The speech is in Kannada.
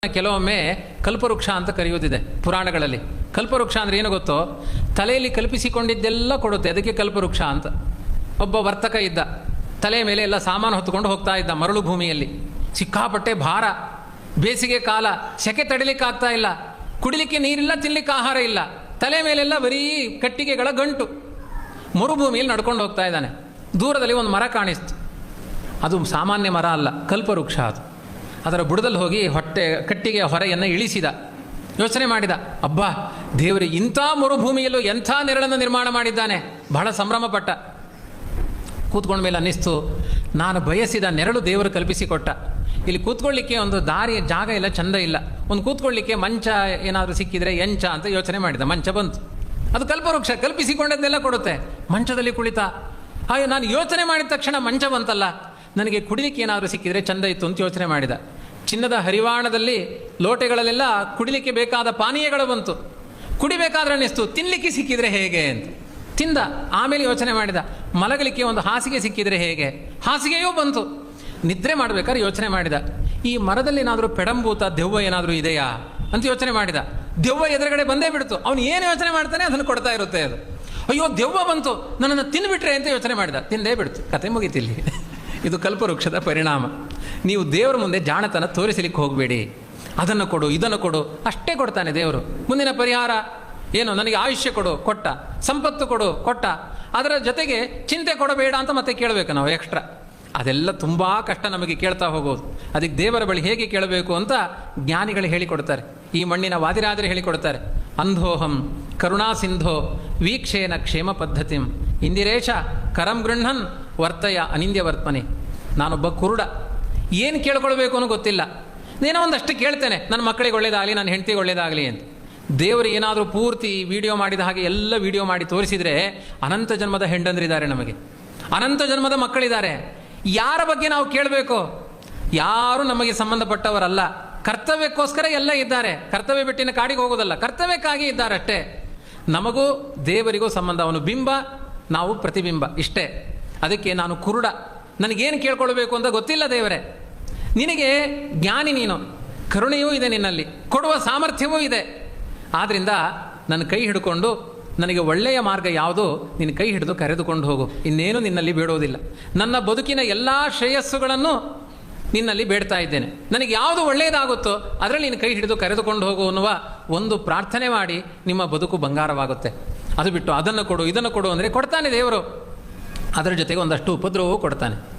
ಕೆಲವೊಮ್ಮೆ ಕಲ್ಪವೃಕ್ಷ ಅಂತ ಕರೆಯುವುದಿದೆ ಪುರಾಣಗಳಲ್ಲಿ. ಕಲ್ಪವೃಕ್ಷ ಅಂದರೆ ಏನು ಗೊತ್ತೋ, ತಲೆಯಲ್ಲಿ ಕಲ್ಪಿಸಿಕೊಂಡಿದ್ದೆಲ್ಲ ಕೊಡುತ್ತೆ, ಅದಕ್ಕೆ ಕಲ್ಪವೃಕ್ಷ ಅಂತ. ಒಬ್ಬ ವರ್ತಕ ಇದ್ದ, ತಲೆ ಮೇಲೆ ಎಲ್ಲ ಸಾಮಾನು ಹೊತ್ತುಕೊಂಡು ಹೋಗ್ತಾ ಇದ್ದ ಮರಳು ಭೂಮಿಯಲ್ಲಿ. ಸಿಕ್ಕಾಪಟ್ಟೆ ಭಾರ, ಬೇಸಿಗೆ ಕಾಲ, ಸೆಕೆ ತಡಿಲಿಕ್ಕಾಗ್ತಾ ಇಲ್ಲ, ಕುಡಿಲಿಕ್ಕೆ ನೀರಿಲ್ಲ, ತಿನ್ನಲಿಕ್ಕೆ ಆಹಾರ ಇಲ್ಲ, ತಲೆ ಮೇಲೆಲ್ಲ ಬರೀ ಕಟ್ಟಿಗೆಗಳ ಗಂಟು. ಮರುಭೂಮಿಯಲ್ಲಿ ನಡ್ಕೊಂಡು ಹೋಗ್ತಾ ಇದ್ದಾನೆ. ದೂರದಲ್ಲಿ ಒಂದು ಮರ ಕಾಣಿಸ್ತು. ಅದು ಸಾಮಾನ್ಯ ಮರ ಅಲ್ಲ, ಕಲ್ಪವೃಕ್ಷ ಅದು. ಅದರ ಬುಡದಲ್ಲಿ ಹೋಗಿ ಕಟ್ಟಿಗೆಯ ಹೊರೆಯನ್ನು ಇಳಿಸಿದ. ಯೋಚನೆ ಮಾಡಿದ, ಅಬ್ಬಾ ದೇವರು ಇಂಥ ಮರುಭೂಮಿಯಲ್ಲೂ ಎಂಥ ನೆರಳನ್ನು ನಿರ್ಮಾಣ ಮಾಡಿದ್ದಾನೆ. ಬಹಳ ಸಂಭ್ರಮಪಟ್ಟ. ಕೂತ್ಕೊಂಡ ಮೇಲೆ ಅನ್ನಿಸ್ತು, ನಾನು ಬಯಸಿದ ನೆರಳು ದೇವರು ಕಲ್ಪಿಸಿಕೊಟ್ಟ. ಇಲ್ಲಿ ಕೂತ್ಕೊಳ್ಳಿಕ್ಕೆ ಒಂದು ದಾರಿ ಜಾಗ ಇಲ್ಲ, ಚಂದ ಇಲ್ಲ. ಒಂದು ಕೂತ್ಕೊಳ್ಳಿಕ್ಕೆ ಮಂಚ ಏನಾದರೂ ಸಿಕ್ಕಿದರೆ ಎಂಚ ಅಂತ ಯೋಚನೆ ಮಾಡಿದ. ಮಂಚ ಬಂತು. ಅದು ಕಲ್ಪವೃಕ್ಷ ಕಲ್ಪಿಸಿಕೊಂಡದ್ದೆಲ್ಲ ಕೊಡುತ್ತೆ. ಮಂಚದಲ್ಲಿ ಕುಳಿತ. ಹಾಗೆ ನಾನು ಯೋಚನೆ ಮಾಡಿದ ತಕ್ಷಣ ಮಂಚ ಬಂತಲ್ಲ, ನನಗೆ ಕುಡಿಲಿಕ್ಕೆ ಏನಾದರೂ ಸಿಕ್ಕಿದರೆ ಚಂದ ಇತ್ತು ಅಂತ ಯೋಚನೆ ಮಾಡಿದ. ಚಿನ್ನದ ಹರಿವಾಣದಲ್ಲಿ ಲೋಟೆಗಳಲ್ಲೆಲ್ಲ ಕುಡಿಲಿಕ್ಕೆ ಬೇಕಾದ ಪಾನೀಯಗಳು ಬಂತು. ಕುಡಿಬೇಕಾದ್ರೆ ಅನ್ನಿಸ್ತು, ತಿನ್ನಲಿಕ್ಕೆ ಸಿಕ್ಕಿದರೆ ಹೇಗೆ ಅಂತ ತಿಂದ. ಆಮೇಲೆ ಯೋಚನೆ ಮಾಡಿದ, ಮಲಗಲಿಕ್ಕೆ ಒಂದು ಹಾಸಿಗೆ ಸಿಕ್ಕಿದರೆ ಹೇಗೆ, ಹಾಸಿಗೆಯೂ ಬಂತು. ನಿದ್ರೆ ಮಾಡಬೇಕಾದ್ರೆ ಯೋಚನೆ ಮಾಡಿದ, ಈ ಮರದಲ್ಲಿ ಏನಾದರೂ ಪೆಡಂಭೂತ ದೆವ್ವ ಏನಾದರೂ ಇದೆಯಾ ಅಂತ ಯೋಚನೆ ಮಾಡಿದ. ದೆವ್ವ ಎದುರುಗಡೆ ಬಂದೇ ಬಿಡ್ತು. ಅವನು ಏನು ಯೋಚನೆ ಮಾಡ್ತಾನೆ ಅದನ್ನು ಕೊಡ್ತಾ ಇರುತ್ತೆ ಅದು. ಅಯ್ಯೋ ದೆವ್ವ ಬಂತು, ನನ್ನನ್ನು ತಿಂದುಬಿಟ್ರೆ ಅಂತ ಯೋಚನೆ ಮಾಡಿದ. ತಿಂದೇ ಬಿಡ್ತು, ಕತೆ ಮುಗೀತಿಲ್ಲಿ. ಇದು ಕಲ್ಪವೃಕ್ಷದ ಪರಿಣಾಮ. ನೀವು ದೇವರ ಮುಂದೆ ಜಾಣತನ ತೋರಿಸಲಿಕ್ಕೆ ಹೋಗಬೇಡಿ. ಅದನ್ನು ಕೊಡು, ಇದನ್ನು ಕೊಡು, ಅಷ್ಟೇ ಕೊಡ್ತಾನೆ ದೇವರು. ಮುಂದಿನ ಪರಿಹಾರ ಏನು, ನನಗೆ ಆಯುಷ್ಯ ಕೊಡು, ಕೊಟ್ಟ. ಸಂಪತ್ತು ಕೊಡು, ಕೊಟ್ಟ. ಅದರ ಜೊತೆಗೆ ಚಿಂತೆ ಕೊಡಬೇಡ ಅಂತ ಮತ್ತೆ ಕೇಳಬೇಕು ನಾವು ಎಕ್ಸ್ಟ್ರಾ. ಅದೆಲ್ಲ ತುಂಬ ಕಷ್ಟ ನಮಗೆ ಕೇಳ್ತಾ ಹೋಗೋದು. ಅದಕ್ಕೆ ದೇವರ ಬಳಿ ಹೇಗೆ ಕೇಳಬೇಕು ಅಂತ ಜ್ಞಾನಿಗಳು ಹೇಳಿಕೊಡ್ತಾರೆ. ಈ ಮಣ್ಣಿನ ವಾದಿರಾಜರು ಹೇಳಿಕೊಡ್ತಾರೆ. ಅಂಧೋಹಂ ಕರುಣಾ ಸಿಂಧೋ ವೀಕ್ಷೇನ ಕ್ಷೇಮ ಪದ್ಧತಿಂ ಇಂದಿರೇಶ ಕರಂ ಗೃಹನ್ ವರ್ತಯ ಅನಿಂದ್ಯ ವರ್ತನೆ. ನಾನೊಬ್ಬ ಕುರುಡ, ಏನು ಕೇಳ್ಕೊಳ್ಬೇಕು ಅನ್ನೋ ಗೊತ್ತಿಲ್ಲ. ಏನೋ ಒಂದಷ್ಟು ಕೇಳ್ತೇನೆ, ನನ್ನ ಮಕ್ಕಳಿಗೆ ಒಳ್ಳೇದಾಗಲಿ, ನನ್ನ ಹೆಂಡತಿಗೆ ಒಳ್ಳೇದಾಗಲಿ ಅಂತ. ದೇವರು ಏನಾದರೂ ಪೂರ್ತಿ ವಿಡಿಯೋ ಮಾಡಿದ ಹಾಗೆ ಎಲ್ಲ ವಿಡಿಯೋ ಮಾಡಿ ತೋರಿಸಿದರೆ ಅನಂತ ಜನ್ಮದ ಹೆಂಡಂದ್ರಿದ್ದಾರೆ, ನಮಗೆ ಅನಂತ ಜನ್ಮದ ಮಕ್ಕಳಿದ್ದಾರೆ. ಯಾರ ಬಗ್ಗೆ ನಾವು ಕೇಳಬೇಕು? ಯಾರು ನಮಗೆ ಸಂಬಂಧಪಟ್ಟವರಲ್ಲ. ಕರ್ತವ್ಯಕ್ಕೋಸ್ಕರ ಎಲ್ಲ ಇದ್ದಾರೆ. ಕರ್ತವ್ಯ ಬಿಟ್ಟಿನ ಕಾಡಿಗೆ ಹೋಗೋದಲ್ಲ, ಕರ್ತವ್ಯಕ್ಕಾಗಿ ಇದ್ದಾರೆ ಅಷ್ಟೇ. ನಮಗೂ ದೇವರಿಗೂ ಸಂಬಂಧ. ಅವನು ಬಿಂಬ, ನಾವು ಪ್ರತಿಬಿಂಬ, ಇಷ್ಟೇ. ಅದಕ್ಕೆ ನಾನು ಕುರುಡ, ನನಗೇನು ಕೇಳ್ಕೊಳ್ಬೇಕು ಅಂತ ಗೊತ್ತಿಲ್ಲ. ದೇವರೇ ನಿನಗೆ ಜ್ಞಾನಿ, ನೀನು ಕರುಣೆಯೂ ಇದೆ, ನಿನ್ನಲ್ಲಿ ಕೊಡುವ ಸಾಮರ್ಥ್ಯವೂ ಇದೆ. ಆದ್ದರಿಂದ ನನ್ನ ಕೈ ಹಿಡ್ಕೊಂಡು ನನಗೆ ಒಳ್ಳೆಯ ಮಾರ್ಗ ಯಾವುದು, ನಿನ್ನ ಕೈ ಹಿಡಿದು ಕರೆದುಕೊಂಡು ಹೋಗು. ಇನ್ನೇನು ನಿನ್ನಲ್ಲಿ ಬೇಡೋದಿಲ್ಲ. ನನ್ನ ಬದುಕಿನ ಎಲ್ಲ ಶ್ರೇಯಸ್ಸುಗಳನ್ನು ನಿನ್ನಲ್ಲಿ ಬೇಡ್ತಾ ಇದ್ದೇನೆ. ನನಗೆ ಯಾವುದು ಒಳ್ಳೆಯದಾಗುತ್ತೋ ಅದರಲ್ಲಿ ನಿನ್ನ ಕೈ ಹಿಡಿದು ಕರೆದುಕೊಂಡು ಹೋಗು ಅನ್ನುವ ಒಂದು ಪ್ರಾರ್ಥನೆ ಮಾಡಿ ನಿಮ್ಮ ಬದುಕು ಬಂಗಾರವಾಗುತ್ತೆ. ಅದು ಬಿಟ್ಟು ಅದನ್ನು ಕೊಡು, ಇದನ್ನು ಕೊಡು ಅಂದರೆ ಕೊಡ್ತಾನೆ ದೇವರು. ಅದರ ಜೊತೆಗೆ ಒಂದಷ್ಟು ಉಪದ್ರವವೂ ಕೊಡ್ತಾನೆ.